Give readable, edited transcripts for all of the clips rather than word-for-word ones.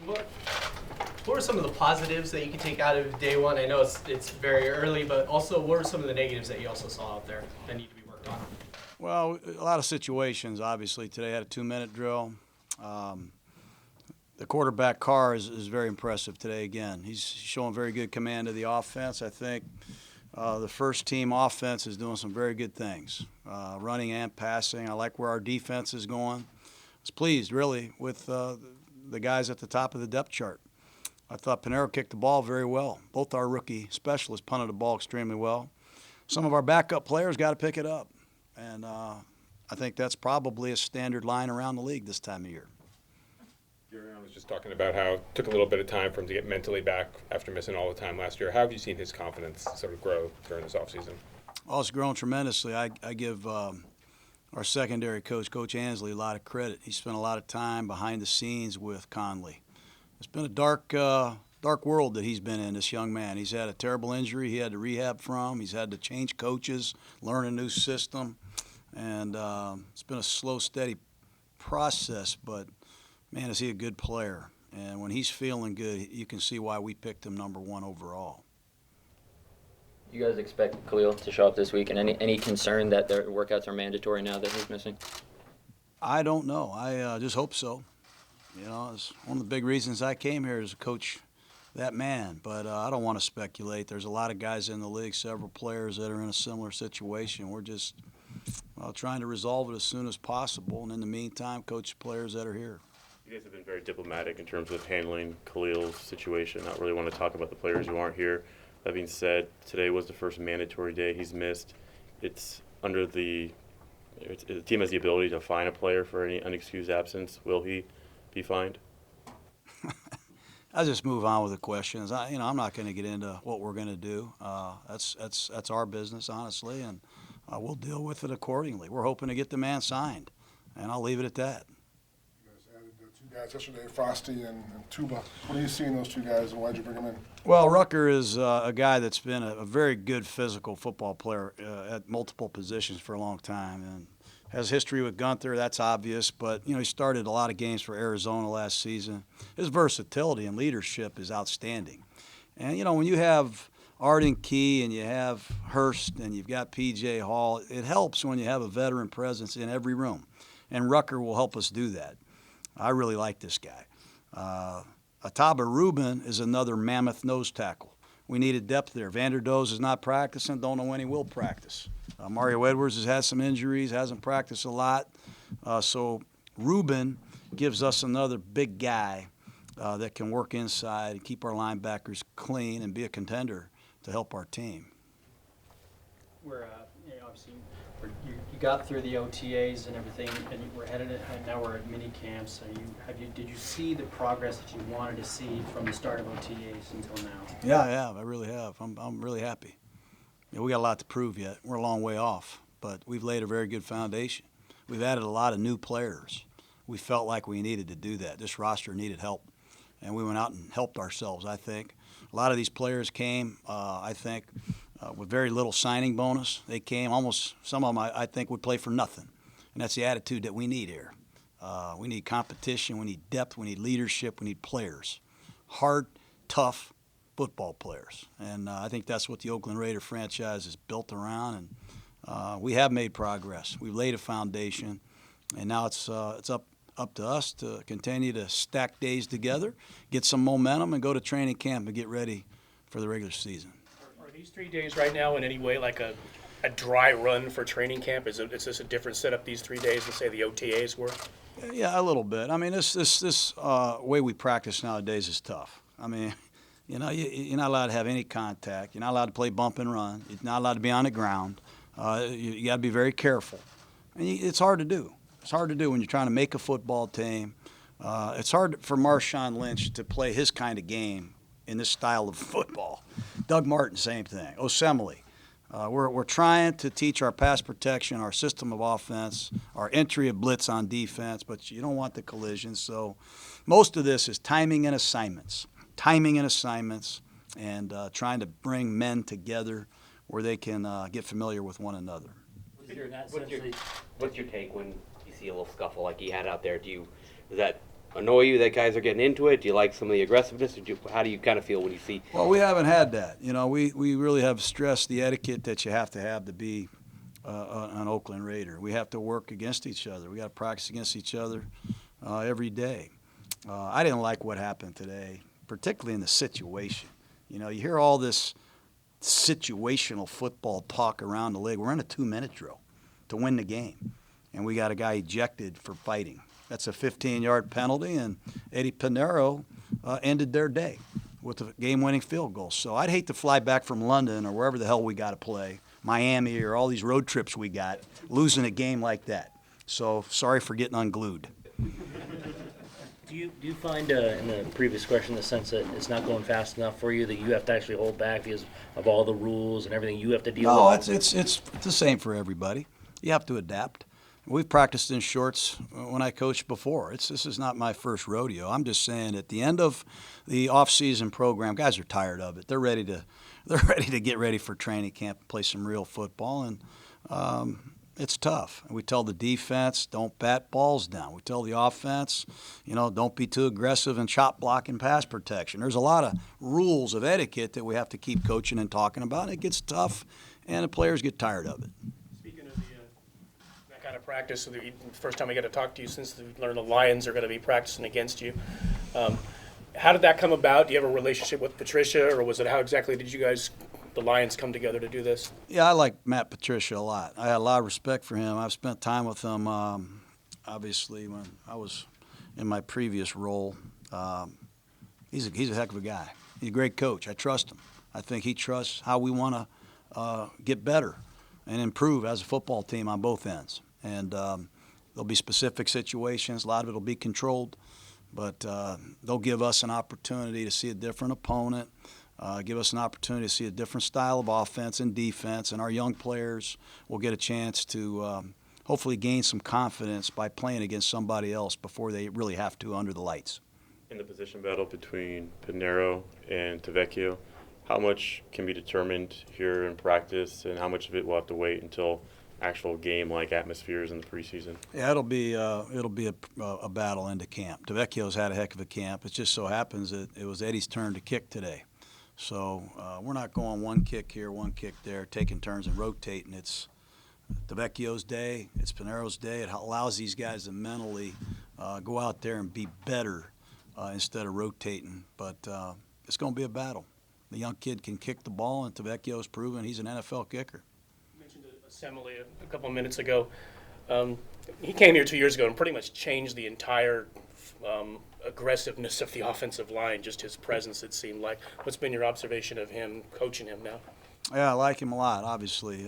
What were some of the positives that you can take out of day one? I know it's very early, but also what were some of the negatives that you also saw out there that need to be worked on? Well, a lot of situations, obviously. Today had a 2-minute drill. The quarterback, Carr, is very impressive today again. He's showing very good command of the offense. I think the first team offense is doing some very good things, running and passing. I like where our defense is going. I was pleased, really, with the guys at the top of the depth chart. I thought Pinero kicked the ball very well. Both our rookie specialists punted the ball extremely well. Some of our backup players got to pick it up. And I think that's probably a standard line around the league this time of year. I was just talking about how it took a little bit of time for him to get mentally back after missing all the time last year. How have you seen his confidence sort of grow during this offseason? Well, it's grown tremendously. I give our secondary coach, Coach Ansley, a lot of credit. He spent a lot of time behind the scenes with Conley. It's been a dark world that he's been in, this young man. He's had a terrible injury he had to rehab from. He's had to change coaches, learn a new system. And it's been a slow, steady process, but, man, is he a good player. And when he's feeling good, you can see why we picked him number 1 overall. You guys expect Khalil to show up this week, and any concern that their workouts are mandatory now that he's missing? I don't know. I just hope so. You know, it's one of the big reasons I came here is to coach that man. But I don't want to speculate. There's a lot of guys in the league, several players that are in a similar situation. We're just trying to resolve it as soon as possible. And in the meantime, coach players that are here. You guys have been very diplomatic in terms of handling Khalil's situation. Not really want to talk about the players who aren't here. That being said, today was the first mandatory day he's missed. It's under the team has the ability to fine a player for any unexcused absence. Will he be fined? I'll just move on with the questions. I'm not going to get into what we're going to do. That's our business, honestly, and we'll deal with it accordingly. We're hoping to get the man signed, and I'll leave it at that. You guys added the 2 guys yesterday, Frosty and Tuba. What are you seeing those 2 guys, and why did you bring them in? Well, Rucker is a guy that's been a very good physical football player at multiple positions for a long time, and has history with Gunther, that's obvious, but, he started a lot of games for Arizona last season. His versatility and leadership is outstanding. And, when you have Arden Key and you have Hurst and you've got P.J. Hall, it helps when you have a veteran presence in every room. And Rucker will help us do that. I really like this guy. Ataba Rubin is another mammoth nose tackle. We needed depth there. Vanderdoes is not practicing, don't know when he will practice. Mario Edwards has had some injuries, hasn't practiced a lot. So Rubin gives us another big guy that can work inside and keep our linebackers clean and be a contender to help our team. Obviously, you got through the OTAs and everything, and we're headed, and now we're at mini camps. So did you see the progress that you wanted to see from the start of OTAs until now? Yeah, I have. I really have. I'm really happy. We got a lot to prove yet. We're a long way off, but we've laid a very good foundation. We've added a lot of new players. We felt like we needed to do that. This roster needed help, and we went out and helped ourselves, I think. A lot of these players came, I think, with very little signing bonus. They came almost, some of them I think would play for nothing, and that's the attitude that we need here. We need competition, we need depth, we need leadership, we need players. Hard, tough football players, and I think that's what the Oakland Raider franchise is built around, and we have made progress. We've laid a foundation, and now it's up to us to continue to stack days together, get some momentum, and go to training camp and get ready for the regular season. Are these 3 days right now in any way like a dry run for training camp? Is this a different setup these 3 days than, say, the OTAs were? Yeah, a little bit. I mean, this way we practice nowadays is tough. I mean, you're not allowed to have any contact. You're not allowed to play bump and run. You're not allowed to be on the ground. You got to be very careful. And it's hard to do. It's hard to do when you're trying to make a football team. It's hard for Marshawn Lynch to play his kind of game in this style of football. Doug Martin, same thing. Osemele. We're trying to teach our pass protection, our system of offense, our entry of blitz on defense, but you don't want the collisions. So most of this is timing and assignments. And trying to bring men together where they can get familiar with one another. What's your take when you see a little scuffle like he had out there? Does that annoy you that guys are getting into it? Do you like some of the aggressiveness? How do you kind of feel when you see? Well, we haven't had that. You know, we really have stressed the etiquette that you have to be an Oakland Raider. We have to work against each other. We got to practice against each other every day. I didn't like what happened today, particularly in the situation. You know, you hear all this situational football talk around the league. We're in a 2-minute drill to win the game, and we got a guy ejected for fighting. That's a 15-yard penalty, and Eddie Pinheiro ended their day with a game-winning field goal. So I'd hate to fly back from London or wherever the hell we got to play, Miami or all these road trips we got, losing a game like that. So sorry for getting unglued. Do you find in the previous question the sense that it's not going fast enough for you, that you have to actually hold back because of all the rules and everything you have to deal with? No, it's the same for everybody. You have to adapt. We've practiced in shorts when I coached before. This is not my first rodeo. I'm just saying at the end of the off-season program, guys are tired of it. They're ready to get ready for training camp and play some real football, and it's tough. We tell the defense, don't bat balls down. We tell the offense, don't be too aggressive in chop block and pass protection. There's a lot of rules of etiquette that we have to keep coaching and talking about. It gets tough, and the players get tired of it. Speaking of that kind of practice, the first time we got to talk to you since we learned the Lions are going to be practicing against you. How did that come about? Do you have a relationship with Patricia, or was it how exactly did you guys, the Lions, come together to do this? Yeah, I like Matt Patricia a lot. I had a lot of respect for him. I've spent time with him, obviously, when I was in my previous role. He's a heck of a guy. He's a great coach. I trust him. I think he trusts how we want to get better and improve as a football team on both ends. And there'll be specific situations. A lot of it will be controlled. But they'll give us an opportunity to see a different opponent, give us an opportunity to see a different style of offense and defense, and our young players will get a chance to hopefully gain some confidence by playing against somebody else before they really have to under the lights. In the position battle between Pinheiro and Tavecchio, how much can be determined here in practice, and how much of it will have to wait until actual game-like atmospheres in the preseason? Yeah, it'll be a battle into camp. Tavecchio's had a heck of a camp. It just so happens that it was Eddie's turn to kick today. So we're not going one kick here, one kick there, taking turns and rotating. It's Tavecchio's day. It's Pinheiro's day. It allows these guys to mentally go out there and be better instead of rotating. But it's going to be a battle. The young kid can kick the ball, and Tavecchio's proven he's an NFL kicker. Assembly a couple of minutes ago. He came here 2 years ago and pretty much changed the entire aggressiveness of the offensive line, just his presence, it seemed like. What's been your observation of him, coaching him now? Yeah, I like him a lot, obviously.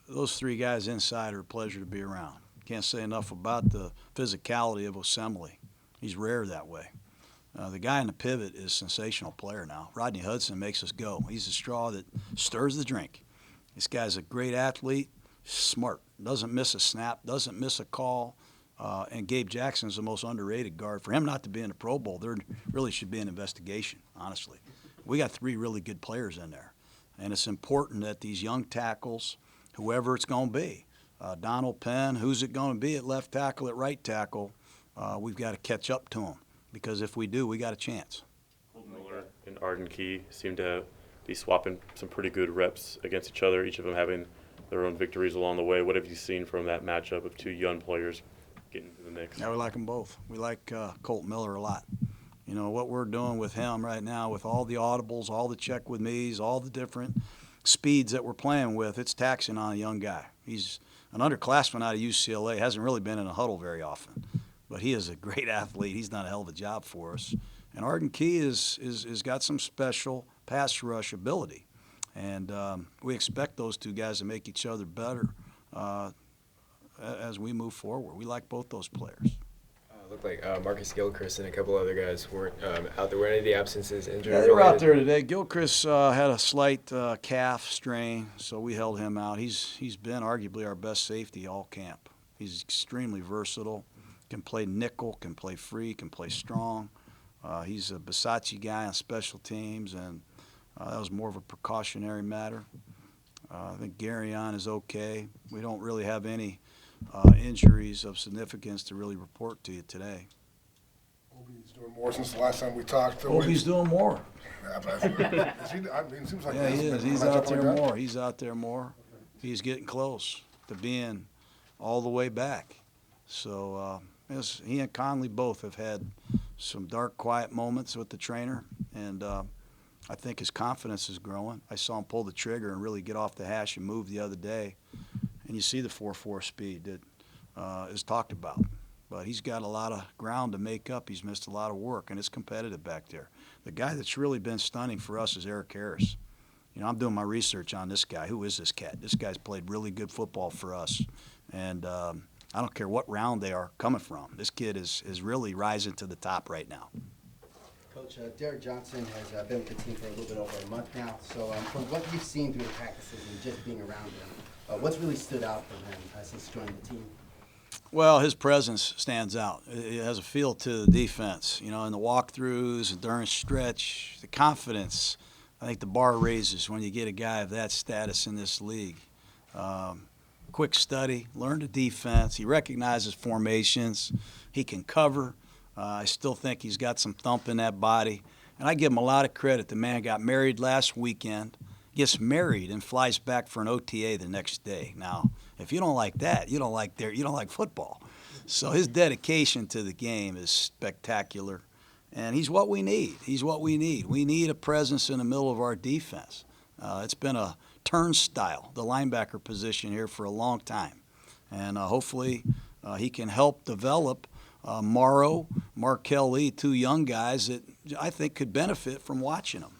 Those three guys inside are a pleasure to be around. Can't say enough about the physicality of Assembly. He's rare that way. The guy in the pivot is a sensational player now. Rodney Hudson makes us go. He's the straw that stirs the drink. This guy's a great athlete, smart, doesn't miss a snap, doesn't miss a call, and Gabe Jackson's the most underrated guard. For him not to be in the Pro Bowl, there really should be an investigation, honestly. We got three really good players in there, and it's important that these young tackles, whoever it's going to be, Donald Penn, who's it going to be at left tackle, at right tackle, we've got to catch up to them, because if we do, we got a chance. Miller and Arden Key seem to be swapping some pretty good reps against each other, each of them having their own victories along the way. What have you seen from that matchup of two young players getting into the mix? Yeah, we like them both. We like Colt Miller a lot. What we're doing with him right now, with all the audibles, all the check with me's, all the different speeds that we're playing with, it's taxing on a young guy. He's an underclassman out of UCLA, hasn't really been in a huddle very often, but he is a great athlete. He's done a hell of a job for us. And Arden Key is got some special pass rush ability. And we expect those two guys to make each other better as we move forward. We like both those players. It looked like Marcus Gilchrist and a couple other guys weren't out there. Were any of the absences injured? Yeah, they were out there today. Gilchrist had a slight calf strain, so we held him out. He's been arguably our best safety all camp. He's extremely versatile, can play nickel, can play free, can play strong. He's a Bisacci guy on special teams, and that was more of a precautionary matter. I think Garyon is okay. We don't really have any injuries of significance to really report to you today. Obi's doing more since the last time we talked. Obi's doing more. Yeah, but is he, I mean, it seems like Yeah, he is. He's matchup out there like that. more. He's out there more. He's getting close to being all the way back. So he and Conley both have had some dark, quiet moments with the trainer, and I think his confidence is growing. I saw him pull the trigger and really get off the hash and move the other day, and you see the 4.4 speed that is talked about. But he's got a lot of ground to make up. He's missed a lot of work, and it's competitive back there. The guy that's really been stunning for us is Eric Harris. You know, I'm doing my research on this guy. Who is this cat? This guy's played really good football for us, and I don't care what round they are coming from. This kid is really rising to the top right now. Coach, Derek Johnson has been with the team for a little bit over a month now. So from what you've seen through the practices and just being around him, what's really stood out for him since joining the team? Well, his presence stands out. It has a feel to the defense. You know, in the walkthroughs and during stretch, the confidence. I think the bar raises when you get a guy of that status in this league. Quick study, learn the defense. He recognizes formations. He can cover. I still think he's got some thump in that body. And I give him a lot of credit. The man got married last weekend, gets married, and flies back for an OTA the next day. Now, if you don't like that, you don't like football. So his dedication to the game is spectacular. And he's what we need. He's what we need. We need a presence in the middle of our defense. It's been a turnstile, the linebacker position here, for a long time. And hopefully he can help develop Morrow, Markel Lee, two young guys that I think could benefit from watching them.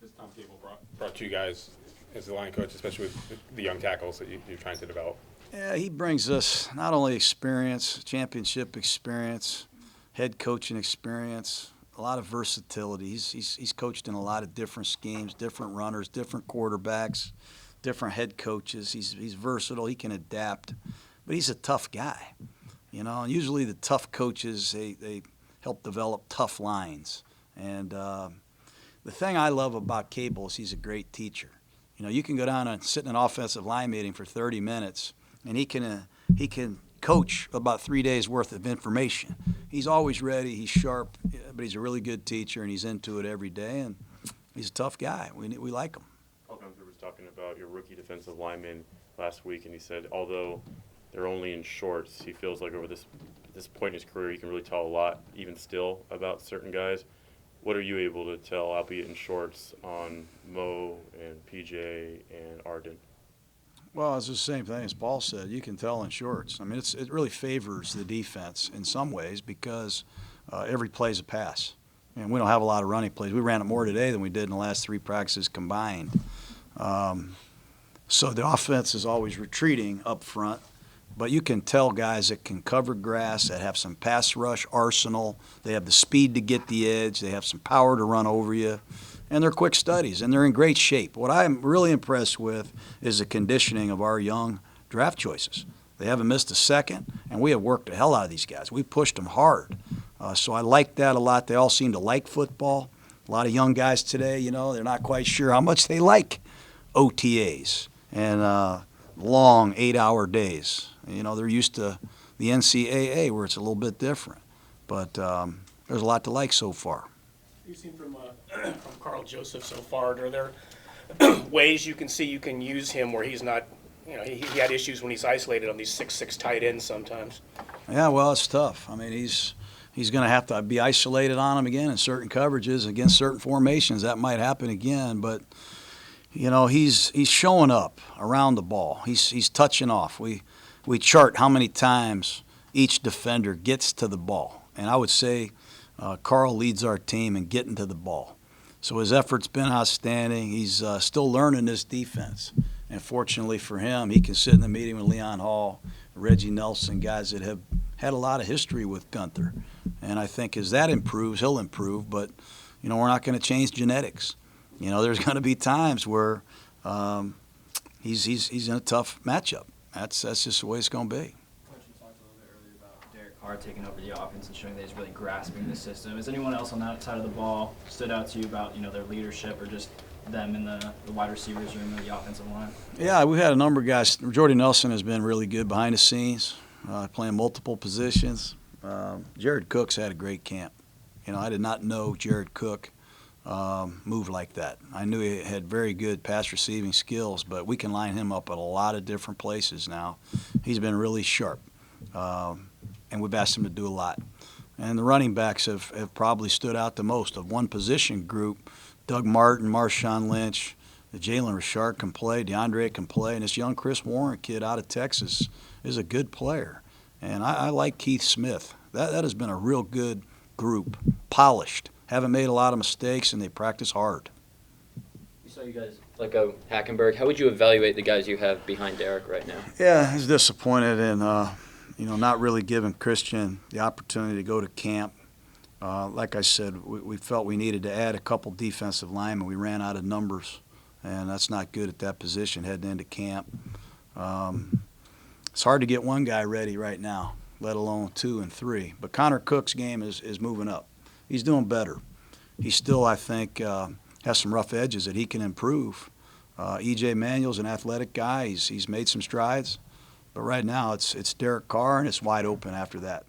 This Tom Cable brought you guys as the line coach, especially with the young tackles that you're trying to develop. Yeah, he brings us not only experience, championship experience, head coaching experience, a lot of versatility. He's coached in a lot of different schemes, different runners, different quarterbacks, different head coaches. He's versatile. He can adapt, but he's a tough guy, you know. And usually the tough coaches they help develop tough lines. And the thing I love about Cable is he's a great teacher. You know, you can go down and sit in an offensive line meeting for 30 minutes, and he can coach about 3 days worth of information. He's always ready. He's sharp, but he's a really good teacher, and he's into it every day. And he's a tough guy. We like him. Paul Gunther was talking about your rookie defensive lineman last week, and he said although they're only in shorts, he feels like over this point in his career, he can really tell a lot, even still, about certain guys. What are you able to tell, albeit in shorts, on Mo and PJ and Arden? Well, it's the same thing as Paul said. You can tell in shorts. I mean, it really favors the defense in some ways because every play is a pass. And we don't have a lot of running plays. We ran it more today than we did in the last 3 practices combined. So the offense is always retreating up front. But you can tell guys that can cover grass, that have some pass rush arsenal. They have the speed to get the edge. They have some power to run over you. And they're quick studies, and they're in great shape. What I'm really impressed with is the conditioning of our young draft choices. They haven't missed a second, and we have worked the hell out of these guys. We pushed them hard. So I like that a lot. They all seem to like football. A lot of young guys today, you know, they're not quite sure how much they like OTAs and long 8-hour days. You know, they're used to the NCAA where it's a little bit different. But there's a lot to like so far. You've seen from Carl Joseph so far, are there ways you can see you can use him where he's not, you know, he had issues when he's isolated on these 6'6" tight ends sometimes? Yeah, well, it's tough. I mean, he's going to have to be isolated on him again in certain coverages against certain formations. That might happen again, but you know, he's showing up around the ball. He's touching off. We chart how many times each defender gets to the ball, and I would say Carl leads our team in getting to the ball. So his effort's been outstanding. He's still learning this defense. And fortunately for him, he can sit in the meeting with Leon Hall, Reggie Nelson, guys that have had a lot of history with Gunther. And I think as that improves, he'll improve. But, you know, we're not going to change genetics. You know, there's going to be times where he's in a tough matchup. That's just the way it's going to be. Carr taking over the offense and showing that he's really grasping the system. Is anyone else on that side of the ball stood out to you about, you know, their leadership or just them in the wide receivers room or the offensive line? Yeah, we've had a number of guys. Jordy Nelson has been really good behind the scenes, playing multiple positions. Jared Cook's had a great camp. You know, I did not know Jared Cook moved like that. I knew he had very good pass receiving skills, but we can line him up at a lot of different places now. He's been really sharp, and we've asked him to do a lot. And the running backs have probably stood out the most. Of one position group, Doug Martin, Marshawn Lynch, Jalen Richard can play, DeAndre can play, and this young Chris Warren kid out of Texas is a good player. And I like Keith Smith. That has been a real good group, polished, haven't made a lot of mistakes, and they practice hard. You saw you guys like Hackenberg. How would you evaluate the guys you have behind Derek right now? Yeah, I was disappointed in not really giving Christian the opportunity to go to camp. Like I said, we felt we needed to add a couple defensive linemen. We ran out of numbers, and that's not good at that position heading into camp. It's hard to get one guy ready right now, let alone 2 and 3. But Connor Cook's game is moving up. He's doing better. He still, I think, has some rough edges that he can improve. E.J. Manuel's an athletic guy. He's made some strides. But right now it's Derek Carr, and it's wide open after that.